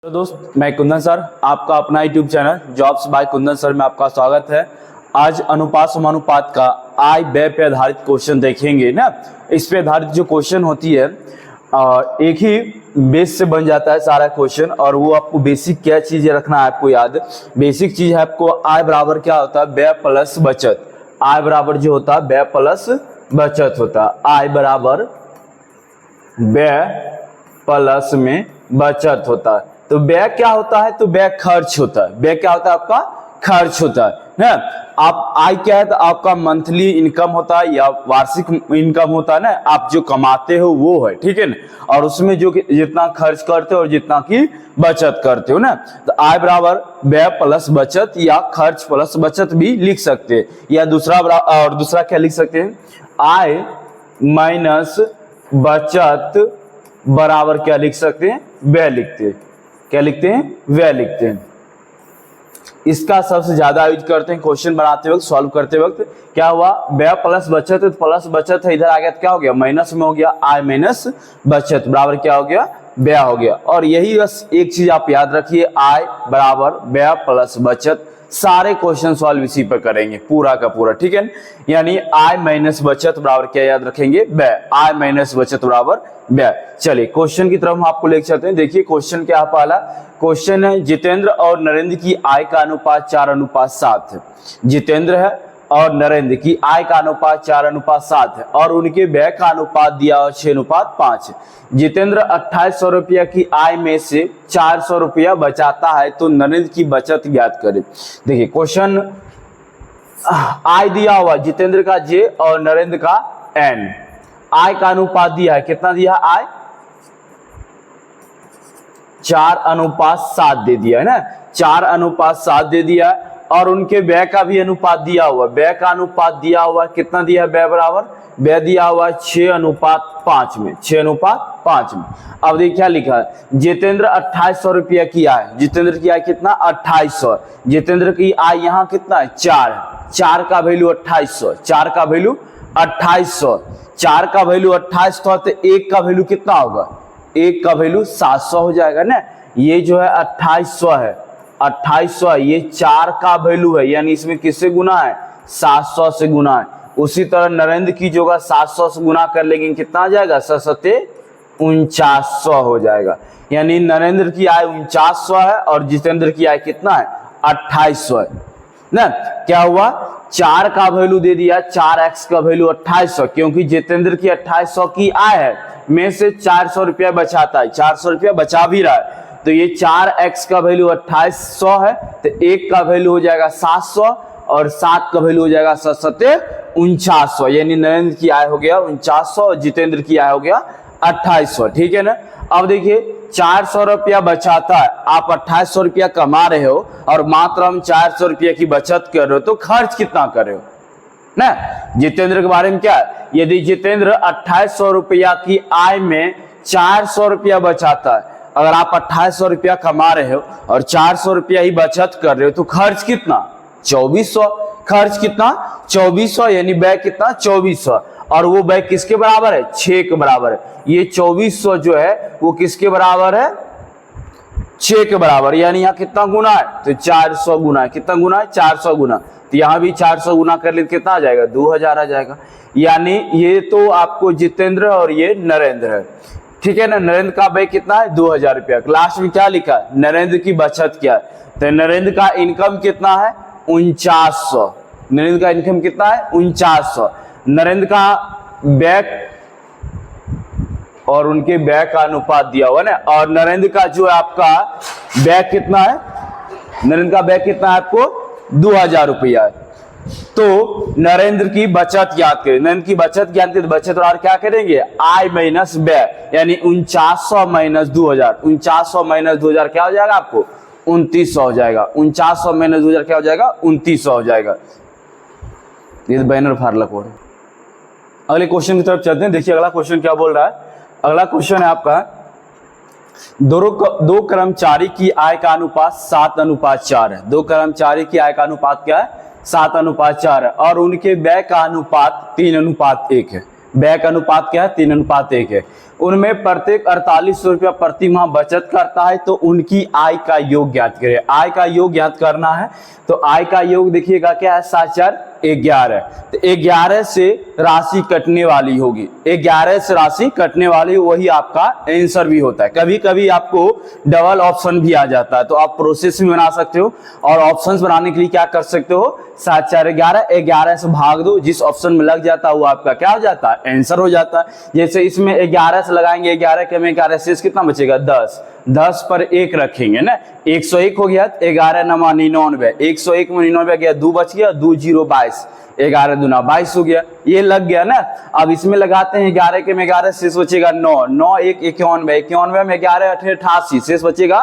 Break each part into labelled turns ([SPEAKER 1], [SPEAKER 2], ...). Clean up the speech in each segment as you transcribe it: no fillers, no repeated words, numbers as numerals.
[SPEAKER 1] तो दोस्त, मैं कुंदन सर, आपका अपना YouTube channel jobs by Kundan sir में आपका स्वागत है। आज अनुपात समानुपात का आय व्यय पे आधारित क्वेश्चन देखेंगे ना। इस पे आधारित जो क्वेश्चन होती है एक ही बेस से बन जाता है सारा क्वेश्चन, और वो आपको बेसिक क्या चीजें रखना है आपको याद। बेसिक चीज है आपको आय बराबर क्या होता है, व्यय प्लस बचत। आय बराबर जो होता है व्यय प्लस बचत होता है। आय बराबर व्यय प्लस में बचत होता है। तो व्यय क्या होता है, तो व्यय खर्च होता है। व्यय क्या होता है, आपका खर्च होता है ना। आप आय क्या है, तो आपका मंथली इनकम होता है या वार्षिक इनकम होता है ना। आप जो कमाते हो वो है, ठीक है ना। और उसमें जो जितना खर्च करते हो और जितना की बचत करते हो ना, तो आय बराबर व्यय प्लस बचत या खर्च प्लस बचत भी लिख सकते हैं। या दूसरा क्या लिख सकते हैं, आय माइनस बचत बराबर क्या लिख सकते हैं, व्यय लिखते हैं। क्या लिखते हैं, व्यय लिखते हैं। इसका सबसे ज्यादा यूज करते हैं क्वेश्चन बनाते वक्त, सॉल्व करते वक्त। क्या हुआ, व्यय प्लस बचत, तो प्लस बचत है, इधर आ गया तो क्या हो गया, माइनस में हो गया। आय माइनस बचत बराबर क्या हो गया, व्यय हो गया। और यही बस एक चीज आप याद रखिए, आय बराबर व्यय प्लस बचत। सारे क्वेश्चन सॉल्व इसी पर करेंगे पूरा का पूरा, ठीक है। यानी आय माइनस बचत बराबर क्या याद रखेंगे, व्यय। आय माइनस बचत बराबर व्यय। चलिए क्वेश्चन की तरफ हम आपको लेकर चलते हैं। देखिए क्वेश्चन क्या पहला क्वेश्चन है, जितेंद्र और नरेंद्र की आय का अनुपात 4:7 है। जितेंद्र है और नरेंद्र की आय का अनुपात 4:7 है और उनके व्यय का अनुपात दिया हुआ 6:5 है। जितेंद्र 2800 रुपया की आय में से 400 रुपया बचाता है, तो नरेंद्र की बचत ज्ञात करें। देखिए क्वेश्चन आय दिया हुआ जितेंद्र का जे और नरेंद्र का एन। आय का अनुपात दिया है, कितना दिया है, आय 4:7 दे दिया है ना। 4:7 दे दिया है और उनके व्यय का भी अनुपात दिया हुआ। व्यय का अनुपात दिया हुआ कितना दिया है, व्यय बराबर व्यय दिया हुआ 6:5 में। 6:5 में। अब देखिए क्या लिखा है, जितेंद्र 2800 रुपया की आय। जितेंद्र की आय कितना, 2800। जितेंद्र की आय यहाँ कितना है, 4 है। 4 का वैल्यू 2800। 4 का वैल्यू 2800। 4 का वैल्यू 2800 तो 1 का वैल्यू कितना होगा, 1 का वैल्यू 700 हो जाएगा ना। ये जो है 2800 है, 2800 है, ये 4 का वैल्यू है, यानी इसमें किससे गुना है, 700 से गुना है। उसी तरह नरेंद्र की जो 700 से गुना कर लेंगे कितना आ जाएगा, 4900 हो जाएगा। यानी नरेंद्र की आय 4900 है और जितेंद्र की आय कितना है, 2800 है ना। क्या हुआ, 4 का वैल्यू दे दिया, 4x का वैल्यू 2800, क्योंकि जितेंद्र की 2800 की आय है में से 400 रुपया बचाता है, 400 रुपया बचा भी रहा है। तो ये 4x का वैल्यू 2800 है, तो 1 का वैल्यू हो जाएगा 700 और 7 का वैल्यू हो जाएगा 4900। यानी नरेंद्र की आय हो गया 4900 और जितेंद्र की आय हो गया 2800, ठीक है ना। अब देखिए 400 रुपया बचाता है, आप 2800 रुपया कमा रहे हो और मात्र हम 400 रुपया की बचत कर रहे हो, तो खर्च कितना कर रहे हो ना। जितेंद्र के बारे में क्या है, यदि जितेंद्र 2800 रुपया की आय में 400 रुपया बचाता है, अगर आप 2800 रुपया कमा रहे हो और 400 रुपया ही बचत कर रहे हो, तो खर्च कितना, 2400। खर्च कितना, 2400, यानी व्यय कितना, 2400। और वो व्यय किसके बराबर है, 6 के बराबर है। ये 2400 जो है वो किसके बराबर है, 6 के बराबर। यानी यहाँ कितना गुना है, तो 400 गुना है। कितना गुना है, 400 गुना। तो यहाँ भी 400 गुना कर ले कितना आ जाएगा, 2000 आ जाएगा। यानी ये तो आपको जितेंद्र और ये नरेंद्र है, ठीक है ना। नरेंद्र का व्यय कितना है, 2000 रुपया। लास्ट में क्या लिखा है, नरेंद्र की बचत क्या है, तो नरेंद्र का इनकम कितना है, 4900। नरेंद्र का इनकम कितना है, 4900। नरेंद्र का व्यय और उनके व्यय का अनुपात दिया हुआ ना। और नरेंद्र का जो है आपका व्यय कितना है, नरेंद्र का व्यय कितना है आपको, 2000 रुपया है। तो नरेंद्र की बचत याद करें, नरेंद्र की बचत ज्ञान करें। बचत और क्या करेंगे, आय माइनस व्यय, यानी 4900 माइनस 2000। 4900 माइनस 2000 क्या हो जाएगा आपको, 2900 हो जाएगा। 4900 माइनस 2000 क्या हो जाएगा, 2900 हो जाएगा। ये बैनर फाड़ला को। अगले क्वेश्चन की तरफ चलते हैं। देखिए अगला क्वेश्चन क्या बोल रहा है। अगला क्वेश्चन है आपका, दो कर्मचारी की आय का अनुपात 7:4 है। 2 कर्मचारी की आय का अनुपात क्या है, 7:4 है और उनके व्यय का अनुपात 3:1 है। व्यय का अनुपात क्या है, 3:1 है। उनमें प्रत्येक 4800 रुपया प्रति माह बचत करता है, तो उनकी आय का योग ज्ञात करें। आय का योग ज्ञात करना है तो आय का योग देखिएगा क्या है, 7×4=11। तो 11 से राशि कटने वाली होगी, 11 से राशि कटने वाली, वही आपका आंसर भी होता है। कभी कभी आपको डबल ऑप्शन भी आ जाता है, तो आप प्रोसेस भी बना सकते हो, और ऑप्शंस बनाने के लिए क्या कर सकते हो, 7×4=11, 11 से भाग दो, जिस ऑप्शन में लग जाता है वो आपका क्या हो जाता है, आंसर हो जाता है। जैसे इसमें 11 से लगाएंगे, 11 के में 11 शेष कितना बचेगा, 10, 10 पर 1 रखेंगे ना, 101 हो गया, 11×9=99, 101 में 99 गया, 2 बच गया, 2 0 22, 11×2=22 हो गया, ये लग गया ना। अब इसमें लगाते हैं 11 के में 11 शेष बचेगा 9, 9 1 91, 91 में 11 8 88 शेष बचेगा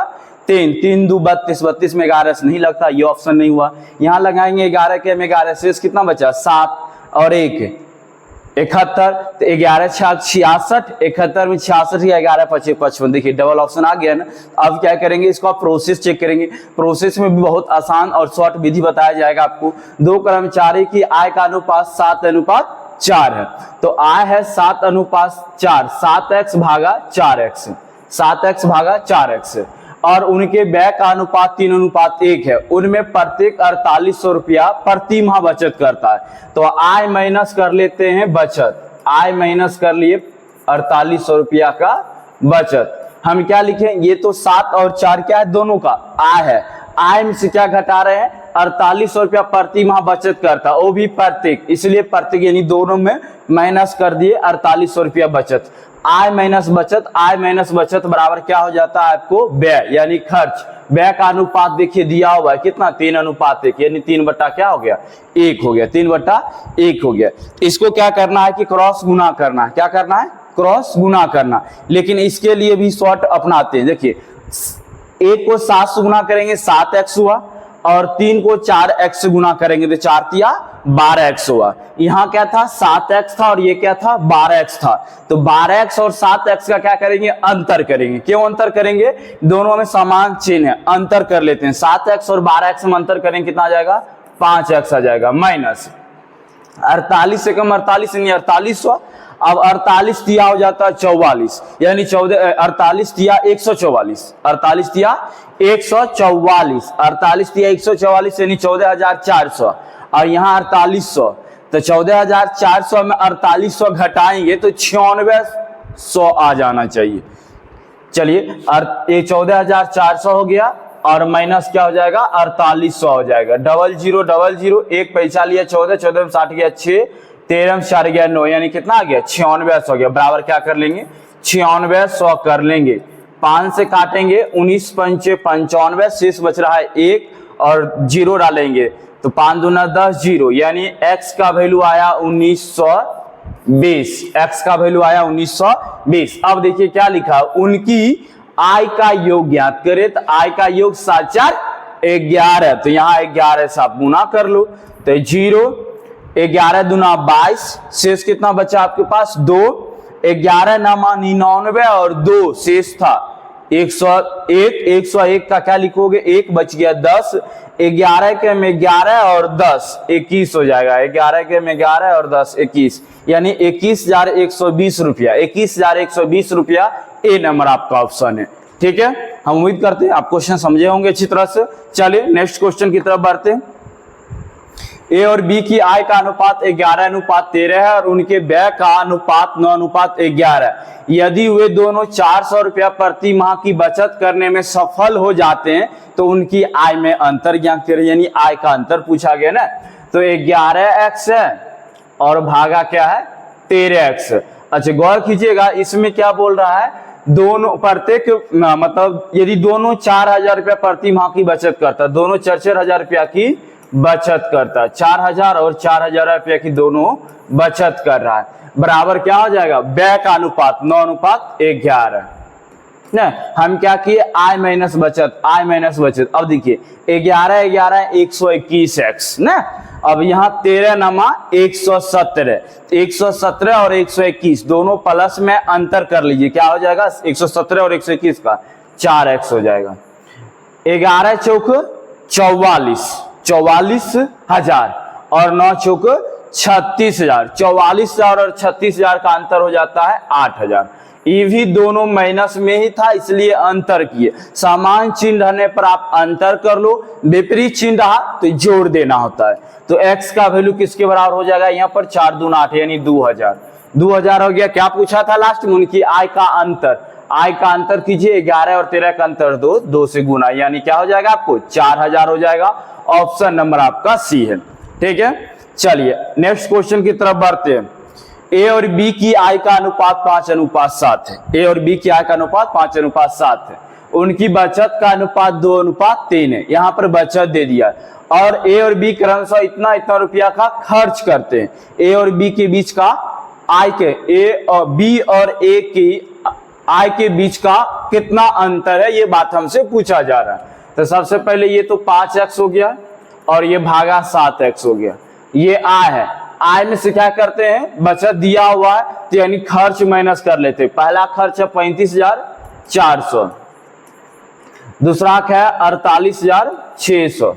[SPEAKER 1] 3, 3 2 32, 32 में 11 से नहीं लगता, ये ऑप्शन नहीं हुआ। यहाँ लगाएंगे 11 के में 11 शेष कितना बचा, 7 और 1 71, तो 11 66, 71 में 66 या 11 5 55, देखिए डबल ऑप्शन आ गया ना। अब क्या करेंगे, इसको आप प्रोसेस चेक करेंगे। प्रोसेस में भी बहुत आसान और शॉर्ट विधि बताया जाएगा आपको। 2 कर्मचारी की आय का अनुपात 7:4 है, तो आय है 7:4, 7x भागा 4x, 7x भागा 4x, और उनके व्यय का अनुपात 3:1 है। उनमें प्रत्येक 4800 रुपया प्रति माह बचत करता है, तो आय माइनस कर लेते हैं बचत, आय माइनस कर लिए 4800 रुपया का बचत। हम क्या लिखें, ये तो 7 और 4 क्या है, दोनों का आय है, आय में से क्या घटा रहे हैं, 4800 रुपया प्रति माह बचत करता, वो भी प्रत्येक, इसलिए प्रत्येक यानी दोनों में माइनस कर दिए 4800 रुपया बचत। आय माइनस बचत, आय माइनस बचत बराबर क्या हो जाता है आपको, व्यय यानी खर्च। व्यय का अनुपात देखिए दिया हुआ है कितना, 3:1, यानी 3 बटा क्या हो गया, 1 हो गया, 3/1 हो गया। इसको क्या करना है कि क्रॉस गुना करना है, क्या करना है, क्रॉस गुना करना। लेकिन इसके लिए भी शॉर्ट अपनाते हैं, देखिए 1 को 7 से गुना करेंगे 7x हुआ, और 3 को 4x से गुना करेंगे तो 4×3=12x हुआ। यहाँ क्या था, 7x था, और ये क्या था, 12x था। तो 12x और 7x का क्या करेंगे, अंतर करेंगे। क्यों अंतर करेंगे, दोनों में समान चिन्ह है, अंतर कर लेते हैं। 7x और 12x में अंतर करेंगे कितना आ जाएगा, 5x आ जाएगा, माइनस 48 से कम 48 यानी 4800। अब 48 तिया हो जाता है 44, यानी 48 तिया 144, 48 तिया 144, 48 तिया 144 यानी 14400, और यहाँ 4800, तो 14400 में 4800 घटाएंगे तो 9600 आ जाना चाहिए। चलिए ये 14400 हो गया, और माइनस क्या हो जाएगा, 4800 हो जाएगा। 00 00, एक पैसा लिया 14, 14 में 60 गया 6, 13 में 4 गया 9, यानी कितना आ गया, 9600 हो गया। बराबर क्या कर लेंगे, 9600 कर लेंगे, 5 से काटेंगे 19 पंचे 95, शेष बच रहा है 1, और 0 डालेंगे तो 5 दूना 10, 0, यानी x का वैल्यू आया 1920, x का वैल्यू आया 1920। अब देखिए क्या लिखा, उनकी आय का योग ज्ञात करें, तो आय का योग 7×4=11, तो यहाँ 11 से आप गुना कर लो, तो 0, 11 दूना 22, शेष कितना बचा आपके पास 2, 11×99 और 2 शेष था 101, 101 का क्या लिखोगे, 1 बच गया 10, 11 के में 11 और 10 21 हो जाएगा, 11 के में 11 और 10 21, यानी 21,120 रुपया, 21,120 रुपया ए नंबर आपका ऑप्शन है। ठीक है, हम उम्मीद करते हैं आप क्वेश्चन समझे होंगे अच्छी तरह से। चलिए नेक्स्ट क्वेश्चन की तरफ बढ़ते हैं। ए और बी की आय का अनुपात 11:13 है, और उनके व्यय का अनुपात 9:11। यदि वे दोनों 400 रुपया प्रति माह की बचत करने में सफल हो जाते हैं तो उनकी आय में अंतर ज्ञात करें, यानी आय का अंतर पूछा गया ना। तो 11x है और भागा क्या है 13x। अच्छा गौर कीजिएगा, इसमें क्या बोल रहा है, दोनों प्रत्येक मतलब यदि दोनों 4000 रुपया प्रति माह की बचत करता, दोनों 4-4 रुपया की बचत करता है, 4000 और 4000 रुपया की दोनों बचत कर रहा है, बराबर क्या हो जाएगा, व्यय का अनुपात 9:11 ना। हम क्या किए, आय माइनस बचत, आय माइनस बचत। अब देखिए 11 121x ना, अब यहाँ 13×117, 117 और 121 दोनों प्लस में अंतर कर लीजिए, क्या हो जाएगा 117 और 121 का 4x हो जाएगा। 11 चौक 44, 44,000 और 9 चौक 36,000, 44,000 और 36,000 का अंतर हो जाता है 8,000। ये भी दोनों माइनस में ही था, इसलिए अंतर किए। समान चिन्ह रहने पर आप अंतर कर लो, विपरीत चिन्ह रहा तो जोड़ देना होता है। तो x का वैल्यू किसके बराबर हो जाएगा, यहाँ पर 4 दूना 8 यानी 2000। 2000 हो गया। क्या पूछा था लास्ट में, उनकी आय का अंतर। आय का अंतर कीजिए, 11 और 13 का अंतर 2, 2 से गुना, यानी क्या हो जाएगा आपको 4000 हो जाएगा। ऑप्शन नंबर आपका सी है। ठीक है, चलिए नेक्स्ट क्वेश्चन की तरफ बढ़ते हैं। ए और बी की आय का अनुपात 5:7 है। ए और बी की आय का अनुपात 5:7 है। उनकी बचत का अनुपात 2:3 है। यहाँ पर बचत दे दिया और ए और बी क्रमशः इतना इतना रुपया का खर्च करते हैं। ए और बी के बीच का आय के, ए और बी और ए की आय के बीच का कितना अंतर है, ये बात हमसे पूछा जा रहा है। तो सबसे पहले ये तो 5x हो गया और ये भागा 7x हो गया। ये आय है। आय में से क्या करते हैं, बचत दिया हुआ है तो यानी खर्च माइनस कर लेते हैं। पहला खर्च है 35,400, दूसरा है 48,600,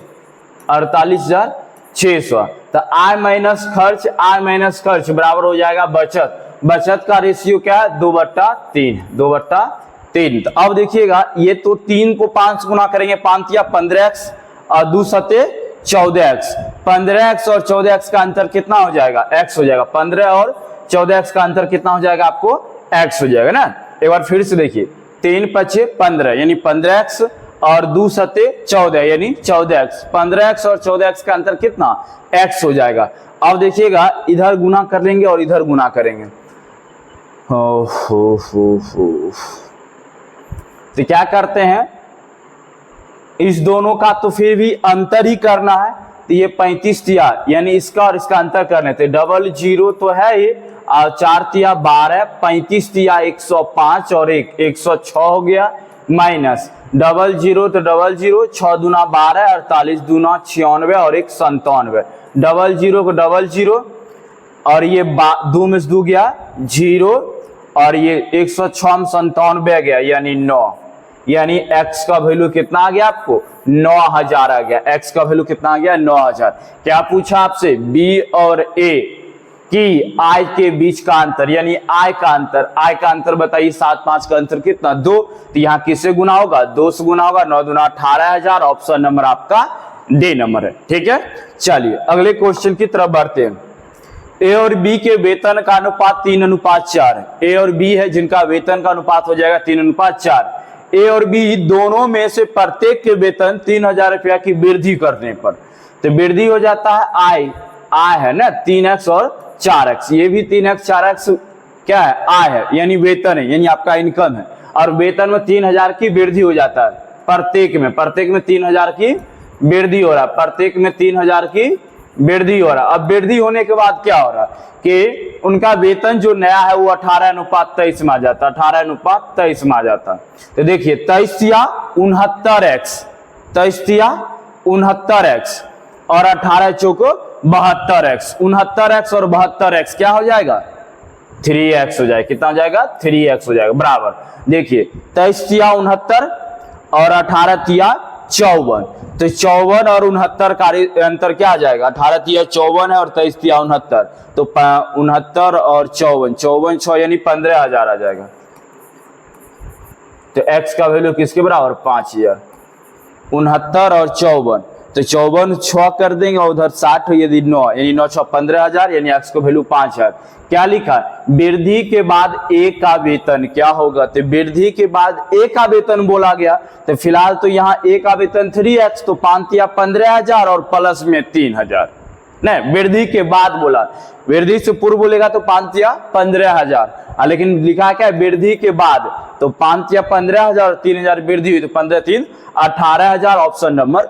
[SPEAKER 1] 48,600। तो आय माइनस खर्च, आय माइनस खर्च बराबर हो जाएगा बचत। बचत का रेशियो क्या है, 2/3, 2/3। तो अब देखिएगा, ये तो 3 को 5 गुना करेंगे, 5 या 15x और 2 सते 14x। 15x और 14x का अंतर कितना हो जाएगा, x हो जाएगा। 15 और 14x का अंतर कितना हो जाएगा आपको, x हो जाएगा ना। एक बार फिर से देखिए, 3 5 15 यानी 15x और 2 सते 14 यानी 14x। 15x और 14x का अंतर कितना, x हो जाएगा। अब देखिएगा, इधर गुना कर लेंगे और इधर गुना करेंगे। तो क्या करते हैं, इस दोनों का तो फिर भी अंतर ही करना है। तो ये 35 तिया यानी इसका और इसका अंतर करने थे, डबल जीरो तो है ये, और 4 तिया 12, 35 तिया 105 और 106 हो गया, माइनस डबल जीरो तो डबल जीरो, 6 दूना 12, 48 दूना 96 और 1 97। डबल जीरो को डबल जीरो और ये 2 में से 2 गया 0 और ये 106 में 97 गया यानी 9, यानी x का वैल्यू कितना आ गया आपको, 9000 आ गया। x का वैल्यू कितना आ गया, 9000। क्या पूछा आपसे, b और a की आय के बीच का अंतर, यानी आय का अंतर। आय का अंतर बताइए, 7 5 का अंतर कितना, 2। तो यहाँ किससे गुना होगा, 2 से गुना होगा। 9 दूना 18,000। ऑप्शन नंबर आपका डी नंबर है। ठीक है, चलिए अगले क्वेश्चन की तरफ बढ़ते हैं। ए और बी के वेतन का अनुपात 3:4 है। ए और बी है जिनका वेतन का अनुपात हो जाएगा 3:4। ए और बी दोनों में से प्रत्येक के वेतन 3,000 रुपया की वृद्धि करने पर, तो वृद्धि हो जाता है आय। आय है ना 3x और 4x, ये भी 3x 4x क्या है, आय है यानी वेतन है, यानी आपका इनकम है। और वेतन में 3,000 की वृद्धि हो जाता है प्रत्येक में 3,000 की वृद्धि हो रहा है, प्रत्येक में 3,000 की वृद्धि हो रहा है। अब वृद्धि होने के बाद क्या हो रहा है कि उनका वेतन जो नया है वो 18:23 में आ जाता है, 18:23 में आ जाता है। तो देखिए 23 या 69x, 23 या 69x और 18 चौको 72x, 69x और 72x क्या हो जाएगा, 3x हो जाएगा। कितना हो जाएगा, 3x हो जाएगा बराबर। देखिए 23 या 69 और 18 तिया 54, तो 54 और 69 का अंतर क्या आ जाएगा, 18 तिया 54 है और 23 तिया 69, तो 69 और 54, 54 6 यानी 15,000 आ जाएगा। तो x का वैल्यू किसके बराबर, 5000। 69 और 54, तो 54 6 कर देंगे और उधर 60 यदि 9 यानी 9 6 15,000 यानी x का वैल्यू 5000। क्या लिखा, वृद्धि के बाद a का वेतन क्या होगा, तो वृद्धि के बाद a का वेतन बोला गया, तो फिलहाल तो यहाँ a का वेतन 3x, तो 5 या 15,000 और प्लस में 3,000। नहीं, वृद्धि के बाद बोला, वृद्धि से पूर्व बोलेगा तो 5 या 15,000, लेकिन लिखा क्या है वृद्धि के बाद, तो 5 या 15,000 और 3,000 वृद्धि हुई, तो 15 3 18,000। ऑप्शन नंबर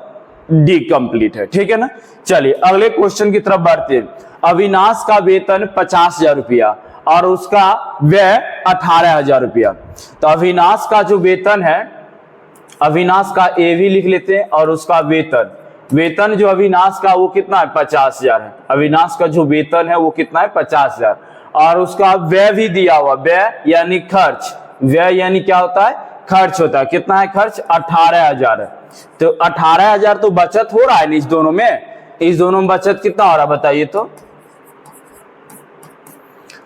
[SPEAKER 1] डी कंप्लीट है। ठीक है ना, चलिए अगले क्वेश्चन की तरफ बढ़ते हैं। अविनाश का वेतन 50,000 रुपया और उसका व्यय 18,000 रुपया। तो अविनाश का जो वेतन है, अविनाश का ए भी लिख लेते हैं और उसका वेतन, वेतन जो अविनाश का वो कितना है, 50,000 है। अविनाश का जो वेतन है वो कितना है, 50,000 और उसका व्यय भी दिया हुआ, व्यय यानी खर्च, व्यय यानी क्या होता है, खर्च होता है। कितना है खर्च, 18,000 है। तो 18,000 तो बचत हो रहा है इस दोनों में, इस दोनों में बचत कितना हो रहा है बताइए, तो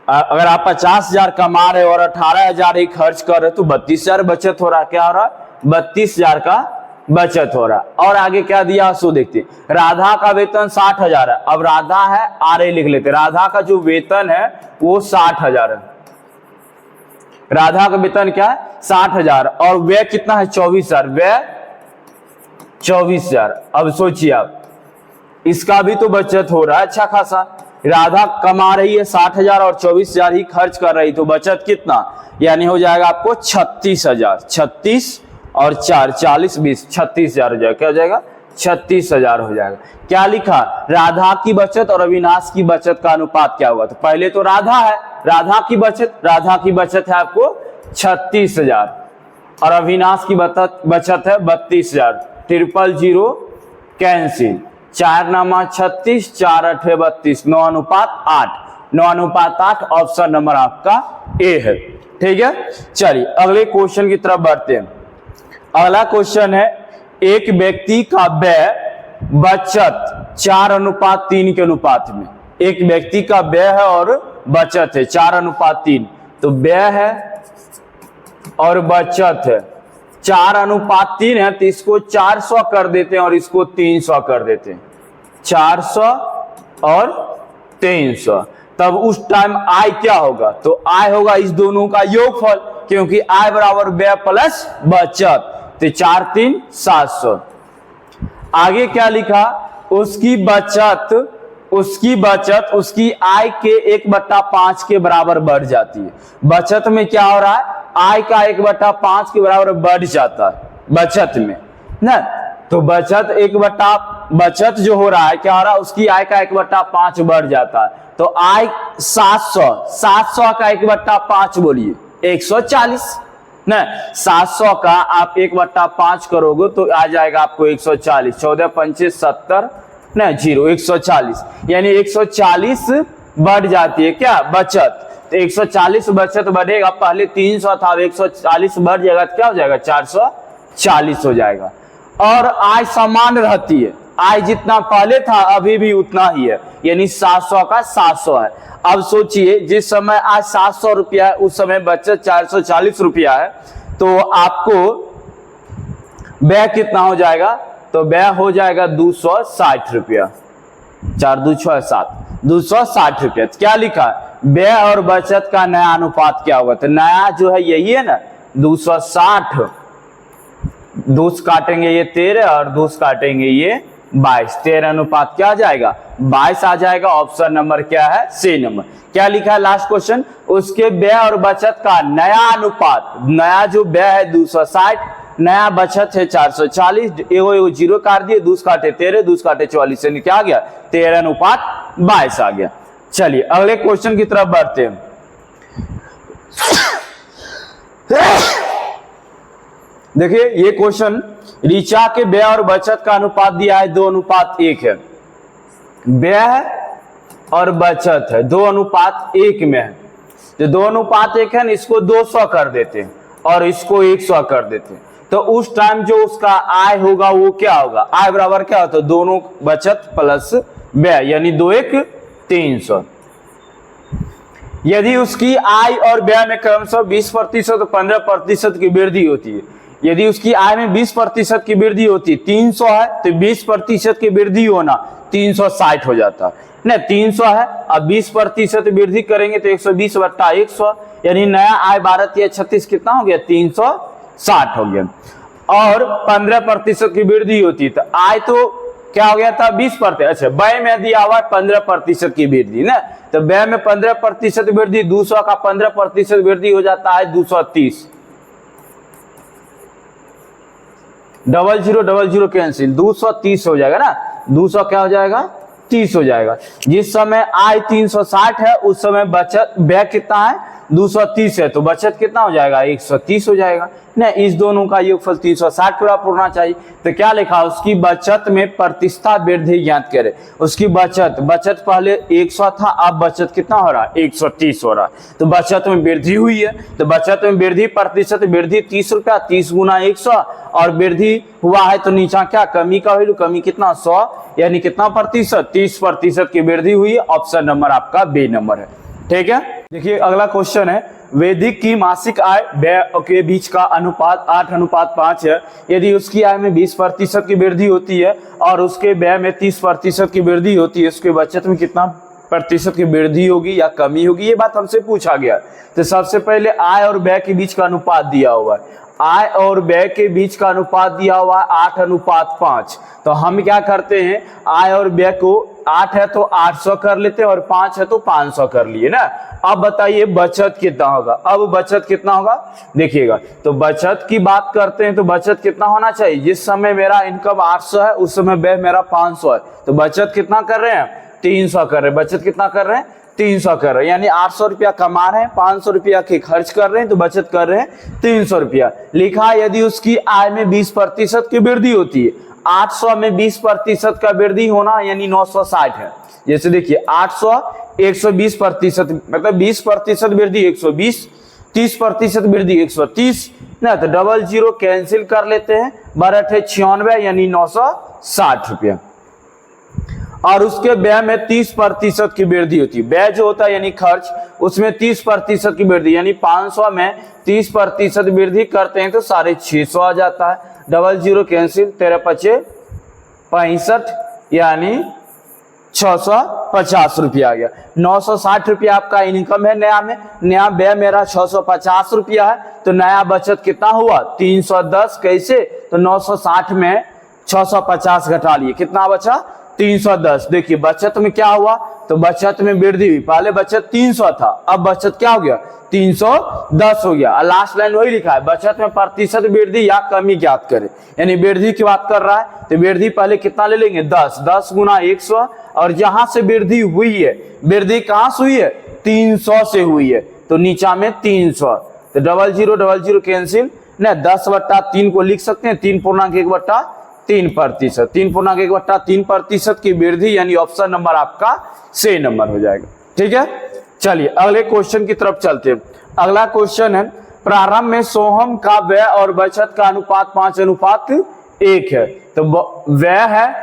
[SPEAKER 1] अगर आप 50,000 कमा रहे और 18,000 ही खर्च कर रहे तो 32,000 बचत हो रहा है। क्या हो रहा है? 32,000 का बचत हो रहा है। और आगे क्या दिया सो देखते। राधा का वेतन 60,000 है। अब राधा है, आर लिख लेते। राधा का जो वेतन है वो 60,000 है। राधा का वेतन क्या है? 60,000। और व्यय कितना है? 24,000। व्यय 24,000। अब सोचिए आप, इसका भी तो बचत हो रहा है अच्छा खासा। राधा कमा रही है 60,000 और 24,000 ही खर्च कर रही, तो बचत कितना? यानी हो जाएगा आपको 36,000। 36 और 4 40 20 36,000 हो जाएगा। क्या हो जाएगा? 36,000 हो जाएगा। क्या लिखा? राधा की बचत और अविनाश की बचत का अनुपात क्या होगा? तो पहले तो राधा है, राधा की बचत है आपको 36,000 और अविनाश की बचत है 32,000। 000 कैंसिल। 4 नामा 36, 4 8 32, 9:8। 9:8 ऑप्शन नंबर आपका ए है। ठीक है, चलिए अगले क्वेश्चन की तरफ बढ़ते हैं। अगला क्वेश्चन है, एक व्यक्ति का व्यय बचत 4:3 के अनुपात में। एक व्यक्ति का व्यय है और बचत है 4:3। तो व्यय है और बचत है 4:3 है, तो इसको 400 कर देते हैं और इसको 300 कर देते हैं। 400 और 300। तब उस टाइम आय क्या होगा? तो आय होगा इस दोनों का योगफल, क्योंकि आय बराबर व्यय प्लस बचत। तो 4 3 700। आगे क्या लिखा? उसकी बचत उसकी आय के 1/5 के बराबर बढ़ जाती है। बचत में क्या हो रहा है? आय का 1/5 के बराबर बढ़ जाता है बचत में ना। तो बचत जो हो रहा है क्या हो रहा है? उसकी आय का 1/5 बढ़ जाता है। तो आय 700 का 1/5 बोलिए 140 ना। 700 का आप 1/5 करोगे तो आ जाएगा आपको 140। 14 5 70 ना 0 140, यानी 140 बढ़ जाती है क्या? बचत। तो 140 बचत बढ़ेगा। पहले 300 था, अब 140 बढ़ जाएगा तो क्या हो जाएगा? 440 हो जाएगा। और आय समान रहती है, आय जितना पहले था अभी भी उतना ही है, यानी 700 का 700 है। अब सोचिए, जिस समय आज 700 रुपया है उस समय बचत 440 रुपया है, तो आपको व्यय कितना हो जाएगा? तो व्यय हो जाएगा 260 रुपया। 4 2 6 7 260 रुपया। क्या लिखा? व्यय और बचत का नया अनुपात क्या होगा? तो नया जो है यही है ना, 260। 2 काटेंगे ये 13 और 2 काटेंगे ये 22। 13 अनुपात क्या आ जाएगा? 22 आ जाएगा। ऑप्शन नंबर क्या है? C number. क्या लिखा है लास्ट क्वेश्चन? उसके व्यय और बचत का नया अनुपात। नया जो व्यय है 260, नया बचत है 440। एगो 0 काट दिए, 2 काटे 13, 2 काटे 44, यानी क्या आ गया? 13:22 आ गया। चलिए अगले क्वेश्चन की तरफ बढ़ते हैं। देखिए ये क्वेश्चन, ऋचा के व्यय और बचत का अनुपात दिया है 2:1 है। व्यय और बचत है 2:1 में है। तो 2:1 है ना, इसको 200 कर देते हैं और इसको 100 कर देते हैं। तो उस टाइम जो उसका आय होगा वो क्या होगा? आय बराबर क्या होता है? दोनों बचत प्लस व्यय, यानी 2 1 300। यदि उसकी आय और व्यय में क्रमशः 20% और 15% की वृद्धि होती है, यदि उसकी आय में 20% की वृद्धि होती है, 300 है तो 20% की वृद्धि होना 360 हो जाता है ना। 300 है, अब 20% वृद्धि करेंगे तो 120/100, यानी नया आय 12 या 36 कितना हो गया? 360 हो गया। और 15% की वृद्धि होती है तो आय तो क्या हो गया था? 20%। अच्छा, व्यय में दिया हुआ 15% की वृद्धि ना, तो व्यय में 15% वृद्धि, 200 का 15% वृद्धि हो जाता है 230। 00 कैंसिल, 230 हो जाएगा ना। 200 क्या हो जाएगा? 30 हो जाएगा। जिस समय आय 360 है उस समय बचत व्यय कितना है? 230 है, तो बचत कितना हो जाएगा? 130 हो जाएगा ना। इस दोनों का योगफल 360 बराबर होना चाहिए। तो क्या लिखा? उसकी बचत में प्रतिशत वृद्धि ज्ञात करें। उसकी बचत पहले 100 था, अब बचत कितना हो रहा है? 130 हो रहा है। तो बचत में वृद्धि हुई है, तो बचत में वृद्धि प्रतिशत वृद्धि 30 रुपया, 30 गुना 100, और वृद्धि हुआ है तो नीचा क्या? कमी का वैल्यू, कमी कितना? 100, यानी कितना प्रतिशत? 30% की वृद्धि हुई है। ऑप्शन नंबर आपका बी नंबर है। ठीक है। देखिए अगला क्वेश्चन है, वैदिक की मासिक आय व्यय के बीच का अनुपात 8:5 है। यदि उसकी आय में 20% की वृद्धि होती है और उसके व्यय में 30% की वृद्धि होती है, उसके बचत में कितना प्रतिशत की वृद्धि होगी या कमी होगी, ये बात हमसे पूछा गया। तो सबसे पहले आय और व्यय के बीच का अनुपात दिया हुआ है, आय और व्यय के बीच का अनुपात दिया हुआ है 8:5। तो हम क्या करते हैं, आय और व्यय को 8 है तो 800 कर लेते हैं और 5 है तो 500 कर लिए ना। अब बताइए बचत कितना होगा। अब बचत कितना होगा देखिएगा, तो बचत की बात करते हैं तो बचत कितना होना चाहिए। जिस समय मेरा इनकम 800 है उस समय व्यय मेरा 500 है, तो बचत कितना कर रहे हैं 300 कर रहे हैं। बचत कितना कर रहे हैं 300 कर रहे हैं, यानी 800 रुपया कमा रहे हैं, 500 रुपया के खर्च कर रहे हैं, तो बचत कर रहे हैं 300 रुपया। लिखा यदि उसकी आय में 20% की वृद्धि होती है, 800 में 20% का वृद्धि होना यानी 960 है। जैसे देखिए 800 120% मतलब 20% वृद्धि 120, 30% वृद्धि 130 ना, तो डबल जीरो कैंसिल कर लेते हैं, 12×96 यानी 960 रुपया। और उसके व्यय में 30% की वृद्धि होती है। व्यय जो होता है यानी खर्च, उसमें 30% की वृद्धि, यानी 500 में 30% वृद्धि करते हैं तो 650 आ जाता है। डबल जीरो कैंसिल, 13×5 65 यानी 650 रुपया आ गया। 960 रुपया आपका इनकम है नया में, नया व्यय मेरा 650 रुपया है, तो नया बचत कितना हुआ 310। कैसे, तो 960 में 650 घटा लिए, कितना बचा 310। देखिए बचत में क्या हुआ, तो बचत में वृद्धि हुई। पहले बचत 300 था, अब बचत क्या हो गया 310 हो गया। लास्ट लाइन वही लिखा है, बचत में प्रतिशत वृद्धि या कमी ज्ञात करें, यानी वृद्धि की बात कर रहा है तो वृद्धि पहले कितना ले लेंगे 10, 10 गुना 100, और जहां से वृद्धि हुई है, वृद्धि कहां से हुई है 300 से हुई है, तो नीचा में 300, तो डबल जीरो कैंसिल ना, 10/3 को लिख सकते हैं 3.1/3%, 3.1/3% की वृद्धि, यानी ऑप्शन नंबर आपका से नंबर हो जाएगा। ठीक है, चलिए अगले क्वेश्चन की तरफ चलते हैं। अगला क्वेश्चन है, प्रारंभ में सोहम का व्यय और बचत का अनुपात 5:1 है। तो व्यय है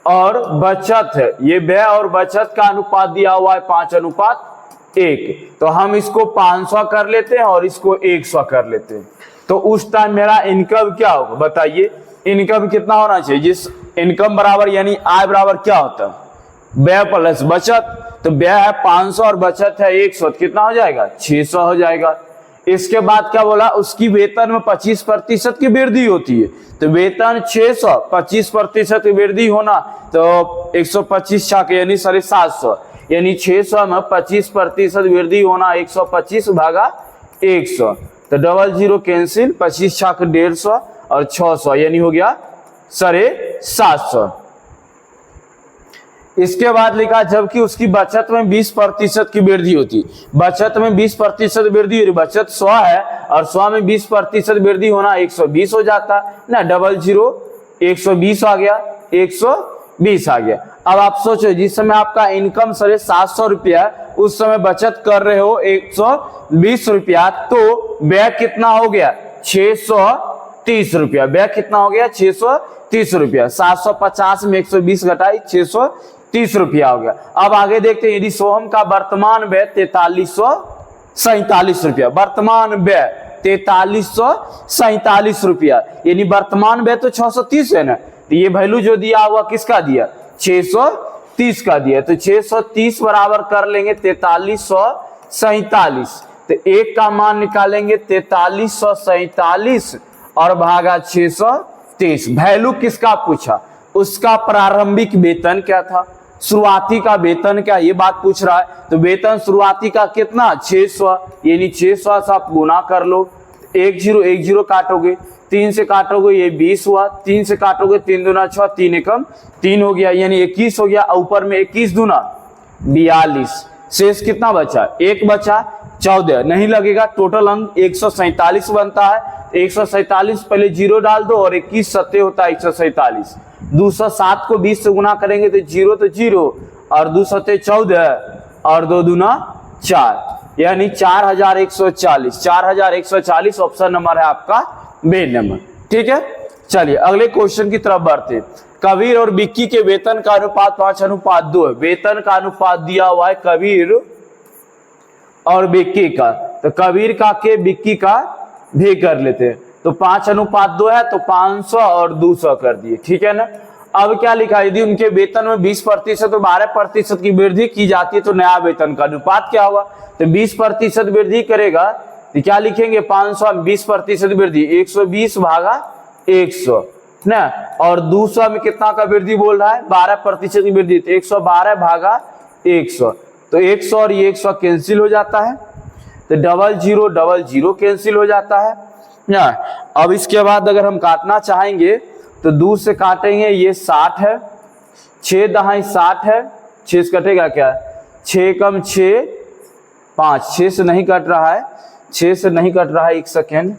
[SPEAKER 1] और बचत है, ये व्यय और बचत का अनुपात दिया हुआ है 5:1, तो हम इसको 500 कर लेते हैं और इसको 100 कर लेते हैं। तो उस टाइम मेरा इनकम क्या होगा बताइए, इनकम कितना होना चाहिए। जिस इनकम बराबर यानी आय बराबर क्या होता है व्यय प्लस बचत, तो व्यय है 500 और बचत है 100, कितना हो जाएगा 600 हो जाएगा। इसके बाद क्या बोला, उसकी वेतन में 25% की वृद्धि होती है, तो वेतन 600, 25% की वृद्धि होना तो 125 छाके यानी 750, यानी 600 में 25% वृद्धि होना 125 भागा 100, तो डबल जीरो कैंसिल, 25 छाके 150 और 600 यानी हो गया 750। इसके बाद लिखा जबकि उसकी बचत में 20% की वृद्धि होती, बचत में 20% वृद्धि हो रही, बचत 100 है और 100 में 20% वृद्धि होना 120 हो जाता ना, डबल जीरो 120 आ गया, 120 आ गया। अब आप सोचो जिस समय आपका इनकम 750 रुपया, उस समय बचत कर रहे हो 120 रुपया, तो व्यय कितना हो गया 630 रुपया। व्यय कितना हो गया 630 रुपया। 750 में 120 घटाई 630 रुपया हो गया। अब आगे देखते हैं, यदि सोहम का वर्तमान व्यय 4347 रुपया, वर्तमान व्यय 4347 रुपया, यानी वर्तमान व्यय तो 630 है ना, तो ये वैल्यू जो दिया हुआ किसका दिया 630 का दिया, तो 630 बराबर कर लेंगे 4347, तो एक का मान निकालेंगे 4347 और भागा 630। वैल्यू किसका पूछा, उसका प्रारंभिक वेतन क्या था, शुरुआती का वेतन क्या, ये बात पूछ रहा है। तो वेतन शुरुआती का कितना 600, यानी 600 से आप गुना कर लो, 10 काटोगे, 3 से काटोगे ये 20 हुआ, 3 से काटोगे 3 दूना 6, 3 एकम 3 हो गया, यानी 21 हो गया। ऊपर में 21 दूना 42, शेष कितना बचा 1 बचा 14, नहीं लगेगा। टोटल अंक 147 बनता है, 147 पहले जीरो डाल दो और 21 सत्ते होता है 147। 207 को 20 से गुना करेंगे तो जीरो तो जीरो और 2 सत्ते 14 और 2 दूना 4, यानी 4140। 4140 ऑप्शन नंबर है आपका बे नंबर। ठीक है, चलिए अगले क्वेश्चन की तरफ बढ़ते। कबीर और विक्की के वेतन का अनुपात 5:2 है। वेतन का अनुपात दिया हुआ है, कबीर और बिक्की का, तो कबीर का के बिक्की का भी कर लेते हैं। तो 5:2 है तो 500 और 200 कर दिए, ठीक है ना। अब क्या लिखा, यदि उनके वेतन में 20% और 12% की वृद्धि की जाती है तो नया वेतन का अनुपात क्या होगा। तो 20% वृद्धि करेगा तो क्या लिखेंगे, 500 में 20% वृद्धि 120 भागा 100 ना, और 200 में कितना का वृद्धि बोल रहा है, 12% की वृद्धि, तो 112 भागा 100। तो 100 और ये 100 कैंसिल हो जाता है, तो 0000 कैंसिल हो जाता है ना। अब इसके बाद अगर हम काटना चाहेंगे तो 2 से काटेंगे, ये 60 है, 6 दहाई 60 है, 6 से कटेगा क्या, 6 कम 6 5, 6 से नहीं कट रहा है, 6 से नहीं कट रहा है, एक सेकेंड।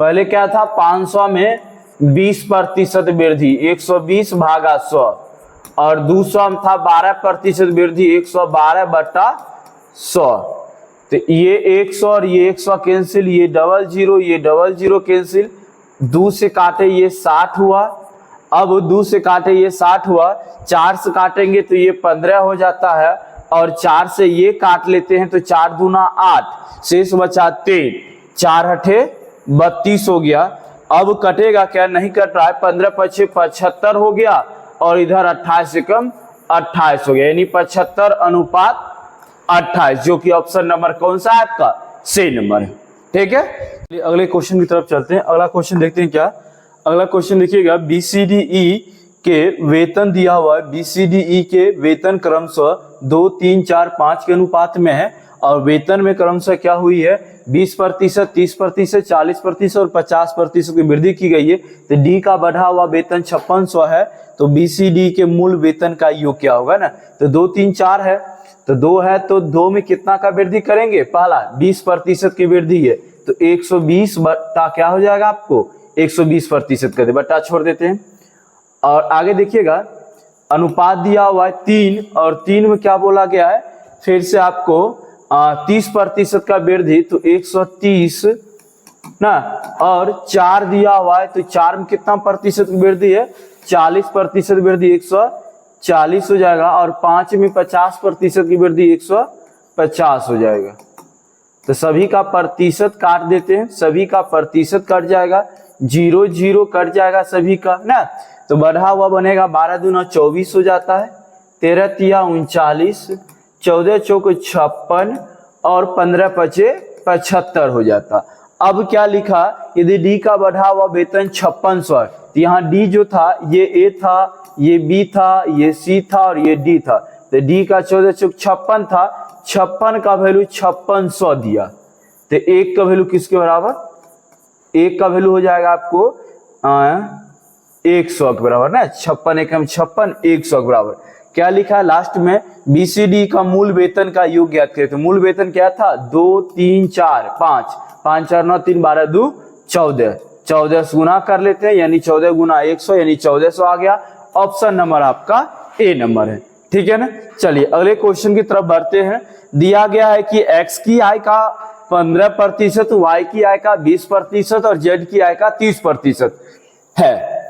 [SPEAKER 1] पहले क्या था, 500 में 20% वृद्धि 120 भागा 100, और 200 में था 12% वृद्धि 112 बटा 100। तो ये 100 और ये 100 कैंसिल, ये 00 कैंसिल, 2 से काटे ये 60 हुआ, अब 2 से काटे ये 60 हुआ, 4 से काटेंगे तो ये 15 हो जाता है, और 4 से ये काट लेते हैं तो 4 दूना 8, शेष बचा 3, 4 हटे 32 हो गया। अब कटेगा क्या, नहीं कट रहा है, 15 पछे 75 हो गया, और इधर 28 से कम 28 हो गया, यानी 75:28, जो कि ऑप्शन नंबर कौन सा है आपका, सी नंबर है, ठीक है। अगले क्वेश्चन की तरफ चलते हैं। अगला क्वेश्चन देखते हैं क्या, अगला क्वेश्चन देखिएगा, BCDE के वेतन दिया हुआ है, BCDE के वेतन क्रमशः 2, 3, 4, 5 के अनुपात में है, और वेतन में क्रमशः क्या हुई है, 20%, 30%, 40% और 50% की वृद्धि की गई है। तो डी का बढ़ा हुआ वेतन 5600 है, तो BCD के मूल वेतन का योग क्या होगा ना। तो 2, 3, 4 है, तो 2 है, तो 2 में कितना का वृद्धि करेंगे, पहला 20% की वृद्धि है, तो 120 बट्टा क्या हो जाएगा आपको, 120% कर दे, बट्टा छोड़ देते हैं। और आगे देखिएगा, अनुपात दिया हुआ है 3, और 3 में क्या बोला गया है, फिर से आपको 30% का वृद्धि, तो 130 ना, और 4 दिया हुआ है, तो 4 में कितना प्रतिशत वृद्धि है, 40% वृद्धि 140 हो जाएगा, और 5 में 50% की वृद्धि 150 हो जाएगा। तो सभी का प्रतिशत काट देते हैं, सभी का प्रतिशत कट जाएगा, 0 कट जाएगा सभी का ना। तो बढ़ा हुआ बनेगा 12 दूना 24 हो जाता है, 13 तिया 39, 14 चौक 56, और 15 पचे 75 हो जाता। अब क्या लिखा, यदि डी का बढ़ा हुआ वेतन 5600 है, तो यहाँ डी जो था ये ए था, ये बी था, ये सी था, और ये डी था। तो डी का 14 चौक 56 था, 56 का वैल्यू 5600 दिया, तो 1 का वैल्यू किसके बराबर, 1 का वैल्यू हो जाएगा आपको 100 के बराबर ना, 56 एकम 56, 100 के बराबर। क्या लिखा है लास्ट में, BCD का मूल वेतन का योग ज्ञात करें। तो मूल वेतन क्या था, 2, 3, 4, 5, 5, 4, 9, 3, 12, 2, 14, 14 से गुना कर लेते हैं, यानी 14 गुना 100, यानी 1400 आ गया। ऑप्शन नंबर आपका ए नंबर है, ठीक है ना। चलिए अगले क्वेश्चन की तरफ बढ़ते हैं। दिया गया है कि x की आय का 15%, y की आय का 20% और z की आय का 30% है।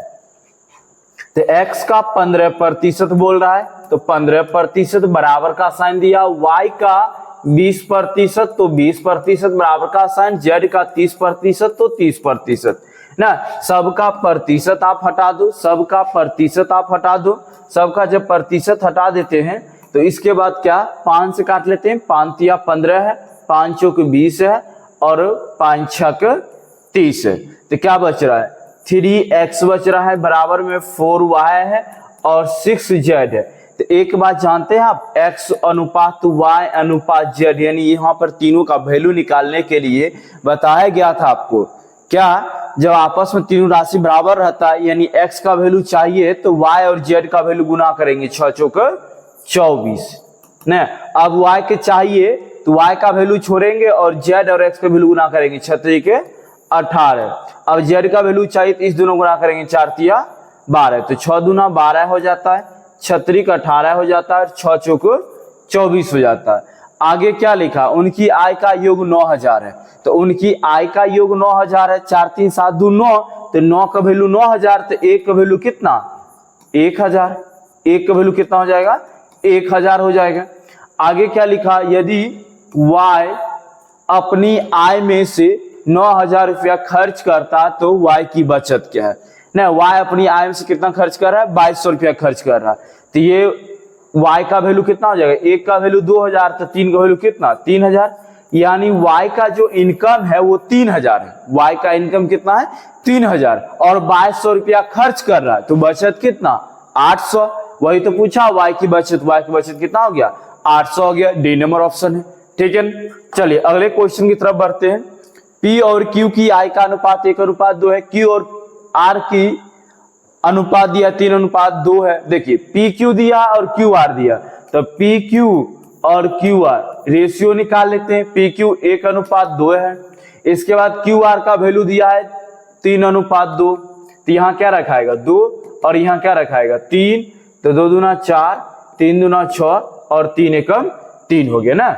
[SPEAKER 1] तो x का 15% बोल रहा है, तो 15% बराबर का साइन दिया, y का 20%, तो 20% बराबर का साइन, z का 30%, तो 30% ना। सबका प्रतिशत आप हटा दो, सबका प्रतिशत आप हटा दो, सबका जब प्रतिशत हटा देते हैं तो इसके बाद क्या, 5 से काट लेते हैं, 5 तिया 15 है, 5 चौक 20 है, और 5 छक 30 है। तो क्या बच रहा है, 3x बच रहा है, बराबर में 4y है, और 6z है। तो एक बात जानते हैं आप, x अनुपात y अनुपात z, यानी यहाँ पर तीनों का वैल्यू निकालने के लिए बताया गया था आपको, क्या जब आपस में तीनों राशि बराबर रहता है, यानी x का वैल्यू चाहिए तो y और z का वैल्यू गुना करेंगे, 6 चौक 24 न। अब y के चाहिए तो y का वैल्यू छोड़ेंगे और z और x का वैल्यू गुना करेंगे, 6 के 18। अब z का वैल्यू चाहिए तो इस दोनों गुना करेंगे, 4 तिया 12, तो 6 दूना 12 हो जाता है, 6 का 18 हो जाता है, 6 चौक 24 हो जाता है। आगे क्या लिखा, उनकी आय का योग 9000 है, तो उनकी आय का योग 9000 है, 4 3 7 2 9, तो 9 का वैल्यू 9000, तो 1 का वैल्यू कितना, 1000, 1 का वैल्यू कितना हो जाएगा 1000 हो जाएगा। आगे क्या लिखा, यदि y अपनी आय में से 9000 रुपया खर्च करता तो y की बचत क्या है ना। y अपनी आय में से कितना खर्च कर रहा है, 2200 रुपया खर्च कर रहा है, तो ये y का वैल्यू कितना हो जाएगा, 1 का वैल्यू 2000, तो 3 का वैल्यू कितना 3000, यानी y का जो इनकम है वो 3000 है। y का इनकम कितना है 3000 और 2200 रुपया खर्च कर रहा है, तो बचत कितना 800। वही तो पूछा y की बचत कितना हो गया 800 हो गया। डी नंबर ऑप्शन है। ठीक है, चलिए अगले क्वेश्चन की तरफ बढ़ते हैं। P और Q की आय का अनुपात 1:2 है, Q और R की अनुपात दिया 3:2 है। देखिए PQ दिया और QR दिया, तो PQ और QR रेशियो निकाल लेते हैं। PQ 1:2 है। इसके बाद QR का वैल्यू दिया है 3:2, तो यहाँ क्या रखाएगा 2 और यहाँ क्या रखाएगा 3, तो 2 दूना 4, 3 दूना 6 और 3 एकम 3 हो गया ना।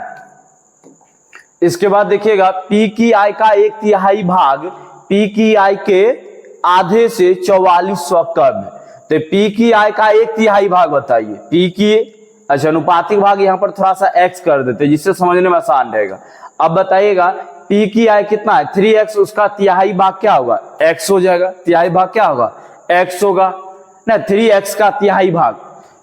[SPEAKER 1] इसके बाद देखिएगा P की आय का 1/3 भाग P की आय के आधे से 4400 कम है, तो P की आय का 1/3 भाग बताइए। P की अच्छा अनुपातिक भाग यहाँ पर थोड़ा सा x कर देते हैं जिससे समझने में आसान रहेगा। अब बताइएगा P की आय कितना है 3x, उसका तिहाई भाग क्या होगा x हो जाएगा। तिहाई भाग क्या होगा x होगा ना। 3x का तिहाई भाग,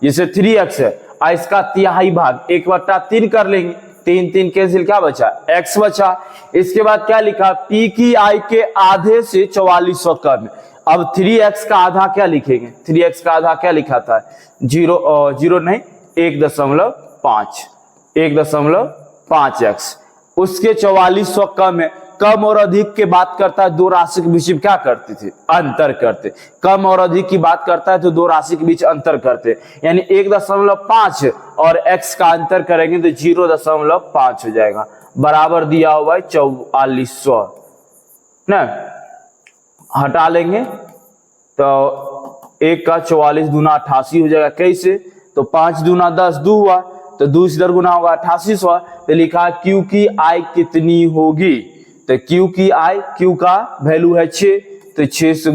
[SPEAKER 1] जैसे 3x है और इसका तिहाई भाग 1/3 कर लेंगे, 3 3 कैंसिल, क्या बचा x बचा। इसके बाद क्या लिखा P की आय के आधे से 4400 कम है। अब 3x का आधा क्या लिखेंगे, 3x का आधा क्या लिखा था 0 नहीं 1.5x, उसके 4400 कम है। कम और अधिक की बात करता है, दो राशि के बीच में क्या करते थे अंतर करते। कम और अधिक की बात करता है तो दो राशि के बीच अंतर करते, यानी 1.5 और x का अंतर करेंगे तो 0.5 हो जाएगा, बराबर दिया हुआ है 4400 ना। हटा लेंगे तो 1 का 44 दूना 88 हो जाएगा। कैसे, तो 5 दूना 10 2 हुआ, तो 2 इधर गुना होगा 8800, तो लिखा Q की आय कितनी होगी, तो Q की आय, Q का वैल्यू है 6, तो 6 से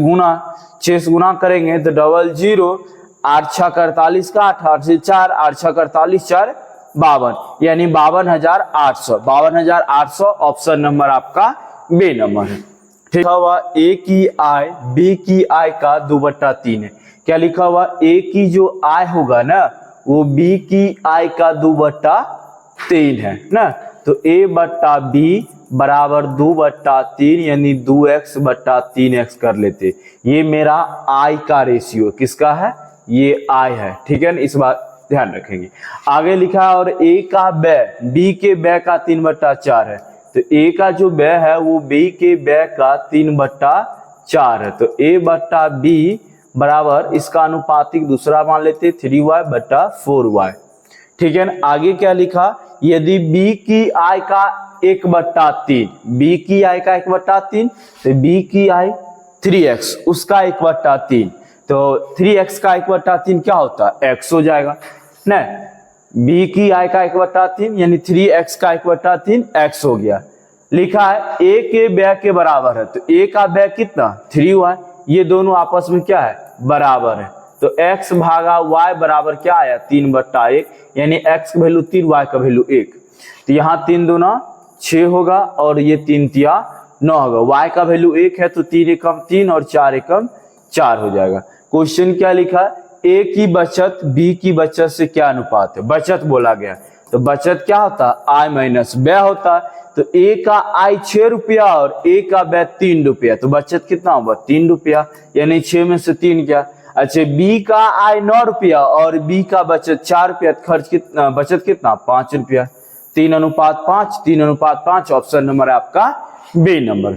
[SPEAKER 1] गुना करेंगे तो 00, 8 6 48 का 8 8 से 4, 8 6 48 4 52, यानी 52,800 ऑप्शन नंबर आपका बी नंबर है। ठीक हुआ A की आय B की आय का 2/3 है। क्या लिखा हुआ A की जो आय होगा ना वो B की आय का 2/3 है ना, तो A/B बराबर 2/3 यानी 2x/3x कर लेते। ये मेरा आय का रेशियो किसका है, ये आय है। ठीक है ना, इस बात ध्यान रखेंगे। आगे लिखा और A का व्यय B के व्यय का 3/4 है, तो A का जो व्यय है वो B के व्यय का 3/4 है, तो A/B बराबर इसका अनुपातिक दूसरा मान लेते 3y/4y। ठीक है ना। आगे क्या लिखा, यदि B की आय का 1/3, B की आय का 1/3, तो B की आय 3x उसका 1/3, तो 3x का 1/3 क्या होता है x हो जाएगा ना। B की आय का 1/3 यानी 3x का 1/3 x हो गया। लिखा है A के व्यय के बराबर है, तो A का व्यय कितना 3y, ये दोनों आपस में क्या है बराबर है, तो x भागा y बराबर क्या आया 3/1, यानी x का वैल्यू 3 y का वैल्यू 1, तो यहाँ 3 दूना 6 होगा और ये 3 तिया 9 होगा। y का वैल्यू 1 है तो 3 एकम 3 और 4 एकम 4 हो जाएगा। क्वेश्चन क्या लिखा, A की बचत B की बचत से क्या अनुपात है, बचत बोला गया, तो बचत क्या होता है आय माइनस व्यय होता है, तो A का आय 6 रुपया और A का व्यय 3 रुपया, तो बचत कितना होगा 3 रुपया, यानी 6 में से 3 क्या। अच्छा B का आय 9 रुपया और B का बचत 4 रुपया, खर्च कितना बचत कितना 5 रुपया, 3:5, 3:5 ऑप्शन नंबर आपका बी नंबर।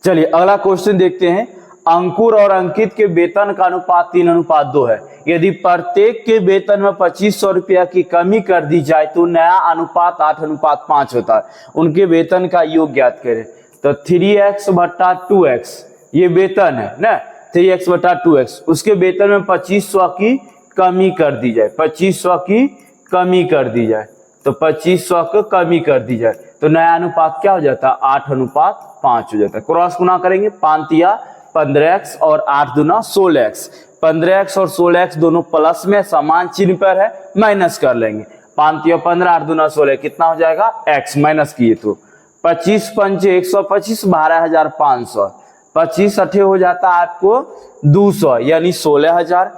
[SPEAKER 1] चलिए अगला क्वेश्चन देखते हैं। अंकुर और अंकित के वेतन का अनुपात 3:2 है। यदि प्रत्येक के वेतन में 2500 रुपया की कमी कर दी जाए तो नया अनुपात 8:5 होता है। उनके वेतन का योग ज्ञात करें, तो 3x/2x ये वेतन है ना, 3x/2x, उसके वेतन में 2500 की कमी कर दी जाए, 2500 की कमी कर दी जाए, तो 2500 को कमी कर दी जाए तो नया अनुपात क्या हो जाता है 8:5 हो जाता है। क्रॉस गुना करेंगे 5 तिया 15x और 8 दूना 16x, 15x और 16x दोनों प्लस में समान चिन्ह पर है, माइनस कर लेंगे। 5 या 15, 8 दूना 16, कितना हो जाएगा x, माइनस किए तो 25 पंचे 125, 12,500, 25 अठे हो जाता है आपको 200 यानी 16,000,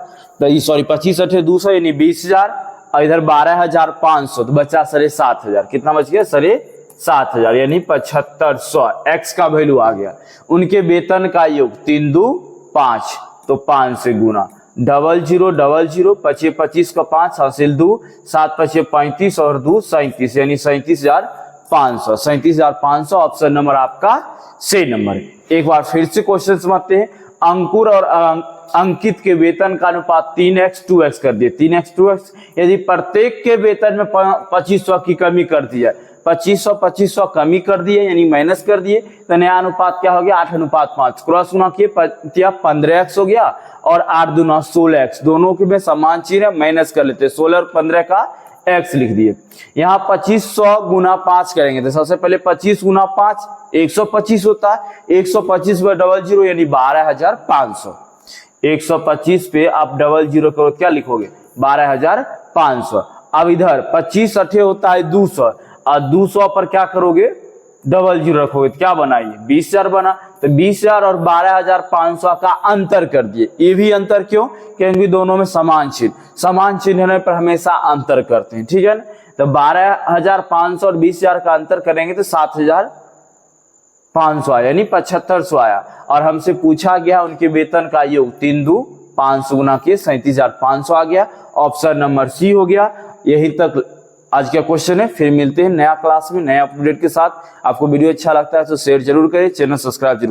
[SPEAKER 1] सॉरी 25 अठे 200 यानी 20,000, और इधर 12,500 तो बचा 7,500, कितना बच गया 7,500 यानी 7,500 x का वैल्यू आ गया। उनके वेतन का योग 3 2 5 तो 5 से गुना, 00 00 पचे 25 का 5 हासिल 2, 7 पचे 35 और 2 37 यानी 37,500, 37,500 ऑप्शन नंबर आपका सही नंबर है। एक बार फिर से क्वेश्चन समझते हैं। अंकुर और अंकित के वेतन का अनुपात 3x 2x कर दिए, 3x 2x, यदि प्रत्येक के वेतन में 2500 की कमी कर दी है, 2500 कमी कर दिए यानी माइनस कर दिए, तो नया अनुपात क्या हो गया 8:5, क्रॉस गुना किए 15x हो गया और 8 दूना 16x, दोनों के में समान चीज है, माइनस कर लेते, 16 और 15 का x लिख दिए। यहाँ 2500 गुना 5 करेंगे तो सबसे पहले 25 गुना 5 125 होता है, 125 पे 00 यानी 12,500, 125 पे आप 00 करो क्या लिखोगे 12,500। अब इधर 25 अठे होता है 200 और 200 पर क्या करोगे 00 रखोगे तो क्या बना, ये 20,000 बना, तो 20,000 और 12,500 का अंतर कर दिए। ये भी अंतर क्यों, क्योंकि दोनों में समान चिन्ह होने पर हमेशा अंतर करते हैं, ठीक है ना। तो 12,500 और 20,000 का अंतर करेंगे तो 7,500 आया यानी 7,500 आया। और हमसे पूछा गया उनके वेतन का योग 3 2 5 गुना के 37,500 आ गया, ऑप्शन नंबर सी हो गया। यही तक आज का क्वेश्चन है, फिर मिलते हैं नया क्लास में नया अपडेट के साथ। आपको वीडियो अच्छा लगता है तो शेयर जरूर करें, चैनल सब्सक्राइब जरूर।